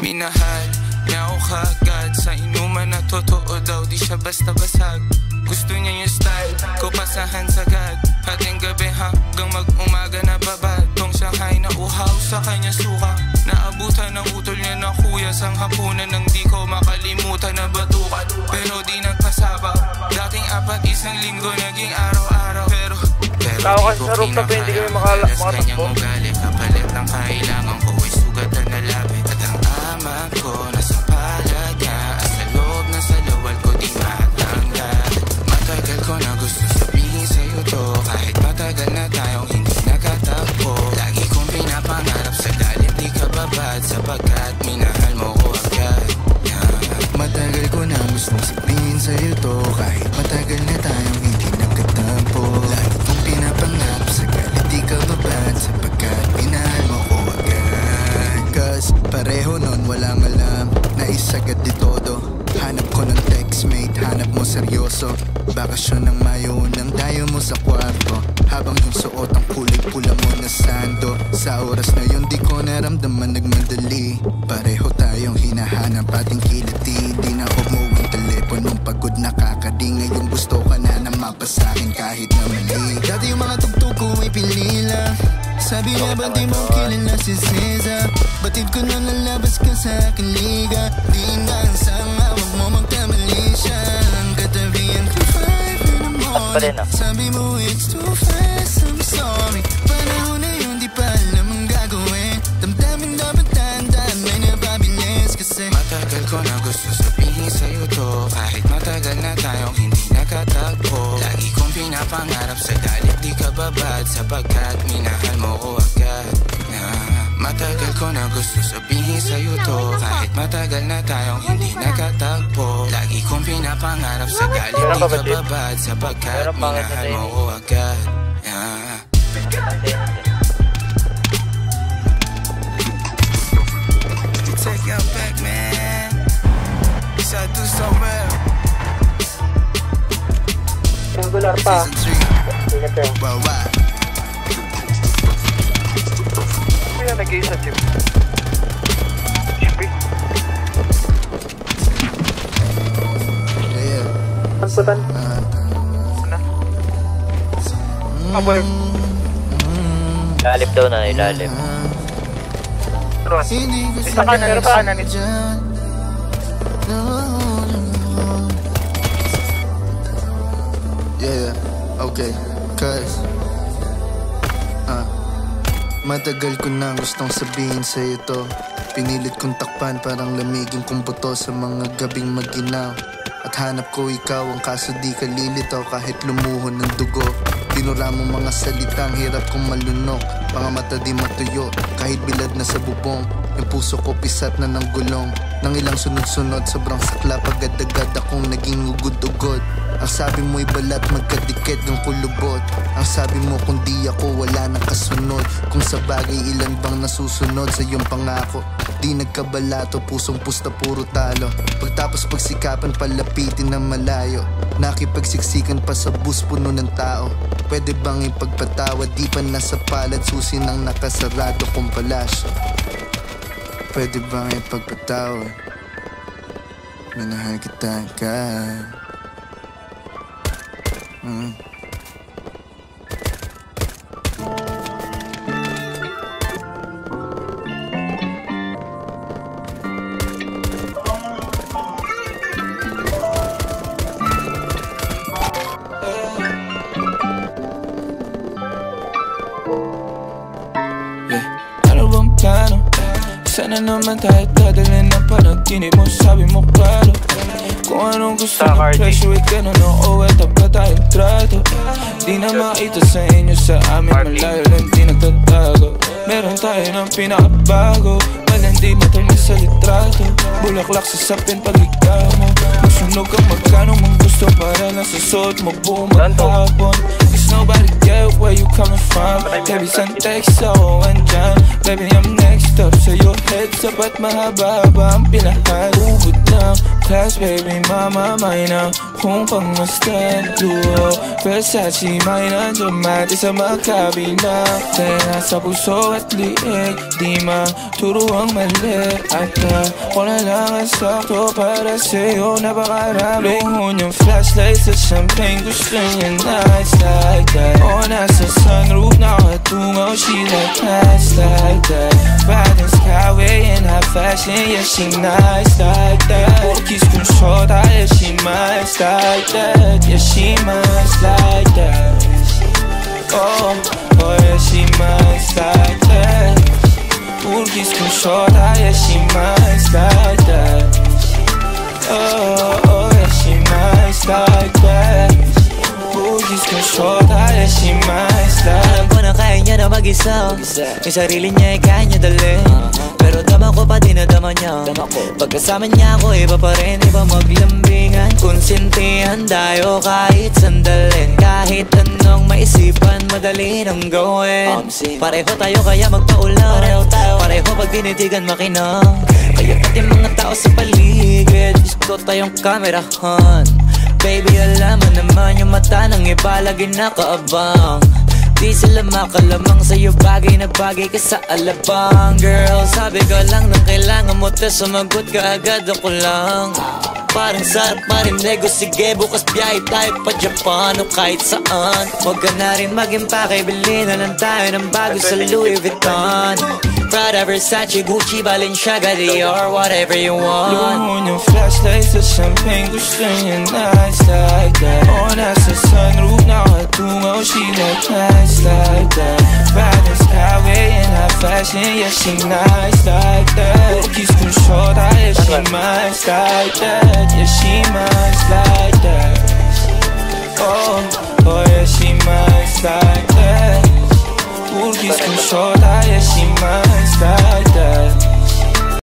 Minahal niya ako kagad sa inuman na totoo daw, di siya basta basag. Gusto niya yung style ko, pasahan sagad. Hating gabi hanggang mag-umaga na babad. Tong Shanghai na uhaw sa kanya suka. Naabutan ng utol niya na kuya sang hapunan nang di ko makalimutan na batukan. Pero di nagpasaba. Dating 4 isang linggo naging araw-araw. Pero tao kasi sa rooftop, hindi kami makatakbo. Kapalit ang kailangan ko ay sugatan na lapit. At ang ama ko nasa palad niya. At sa loob na sa lawal ko di matanggal. Matagal ko na gusto sabihin sa'yo to. Kahit matagal na tayong hindi nakatakbo. Lagi kong pinapangarap sa galit di ka babad. Sapagkat minahal mo ko agad. Matagal ko na gusto sabihin sa'yo to. Kahit matagal na tayong hindi nakatakbo. Lagi kong pinapangarap sa galit di ka babad. Sapagkat minahal mo ko agad. Cause pareho nun walang alam na isagad di todo. Hanap ko ng textmate, hanap mo seryoso. Bakasyon ng Mayo nang dayo mo sa kwarto. Habang yung suot ang kulay pula mo na sando. Sa oras na yun di ko naramdaman nagmadali. Pareho tayong hinahanap ating kiliti. Di na umuwang teleponong pagod nakakadi. Ngayon gusto ka na mapasakin kahit na mali. Dati yung mga tugtog ko ay pilila. Sabi na ba di mo kilala si Cesar? Batid ko na lalabas ka sa akin liga. Di nga ang sanga, wag mo magkamali siya. Ang katabihan ko 5 in the morning. Sabi mo it's too fast, I'm sorry. Panahon na yun di pa alam ang gagawin. Damdamin dapat tandaan, may nababilis kasi matagal ko na gusto sabihin sa'yo to. Kahit matagal na tayong hindi nakatakbo. Lagi kong pinapangarap sa galit di ka babad. Sapagkat minahal mo ko agad. Matagal ko na gusto sabihin sa'yo to. Kahit matagal na tayong hindi nakatakbo. Lagi kong pinapangarap sa galit di ka babad. Sapagkat minahal mo ko agad. Take you back, man. Yes, I do so well. Singular pa. Ingat yun. Ano yung nag-i sa chip? Shipping? Pagputan? Ano? Aboy. Ilalim daw na, ilalim. Isa kanan, pero kanan ito. Yeah, okay, cause matagal ko na gustong sabihin sa'yo to. Pinilit kong takpan parang lamigin kong buto sa mga gabing maginaw. At hanap ko ikaw ang kaso di ka lilitaw kahit lumuhon ng dugo. Tinura mo mga salitang hirap kong malunok. Mga mata di matuyo kahit bilad na sa bubong. Yung puso ko pisat na ng gulong. Nang ilang sunod-sunod sobrang sakla pagad-agad akong naging ugod-ugod. Ang sabi mo'y balat magkadikit ng kulubot. Ang sabi mo kung di ako wala nang kasunod. Kung sa bagay ilan bang nasusunod sa iyong pangako. Di nagkabalato, pusong pusta puro talo. Pagtapos pagsikapan palapitin ng malayo. Nakipagsiksikan pa sa bus puno ng tao. Pwede bang ipagpatawad di pa nasa palad. Susi ng nakasarado kong palasyo. Pwede bang ipagpatawad? Minahal kita agad. Ano bang plano? Sana naman tayo dadalhin ng panaginip mo. Sabi mo klaro kung anong gusto ng presyo at ganun. Oo, eto pa tayong trato. Di na makita sa inyo sa amin. Malayo lang di nagtatago. Meron tayo ng pinakabago. Malandi matamis sa litrato. Bulaklak sa sapin pag ikaw mo. Masunog ang magkano mong gusto para lang sa suot mo buong maghapon. Cause nobody get where you coming from. Baby, send text ako andyan. Baby, I'm next up sa your heads up at mahaba-haba ang pinahan. Ubod ng class, baby, mama, may na kung pangmastan duo. Versace, may nandiyan mati sa magkabila. Kaya nasa puso at liig, di maturo ang mali. At ako na lang ang sakto para sa'yo. Napakaraming yung flashlight sa champagne. Gusto niya nights like that. O nasa sunroof, nakatungaw. She like nights like that. Riding skyway in high fashion. Yeah, she nice like that. Kiss kong shota, yeah, she nice like that. Yeah, she nice like that. Oh, oh, yeah, she nice like that. Kiss kong shota, yeah, she nice like that. Oh, oh, yeah, she nice like that. Kiss kong shota, yeah, she nice like that. Alam ko na kaya niya na mag-isa. Yung sarili niya ay kaya niya dalhin. Pero dama ko pa dinadama niya. Pagkasama niya ako iba pa rin. Iba maglambingan, konsintihan tayo kahit sandali. Kahit anong maisipan, madali nang gawin. Pareho tayo kaya magpaulang. Pareho pag tinitigan makinang. Kaya pati mga tao sa paligid gusto tayong kamerahan. Baby, alam mo naman yung mata ng iba lagi nakaabang. Di sila makalamang sa'yo, bagay na bagay ka sa alabang. Girl, sabi ko lang nang kailangan mo ta, sumagot ka agad, ako lang. Parang sarap marinig, o sige bukas biyahe tayo pa Japan o kahit saan. Huwag ka na rin mag-impake, bili na lang tayo ng bago sa Louis Vuitton. Prada, Versace, Gucci, Balenciaga, Dior, whatever you want. Luhon yung flashlight sa champagne, gusto niya nights like that. O nasa sunroof, nakatungaw, she like nights like that. Riding skyway in high fashion, yeah, she nice like that. Kiss kong shota, yeah, she nice like that. Yeah, she nice like that. Oh, oh, yeah, she nice like that. Kiss kong shota, yeah, she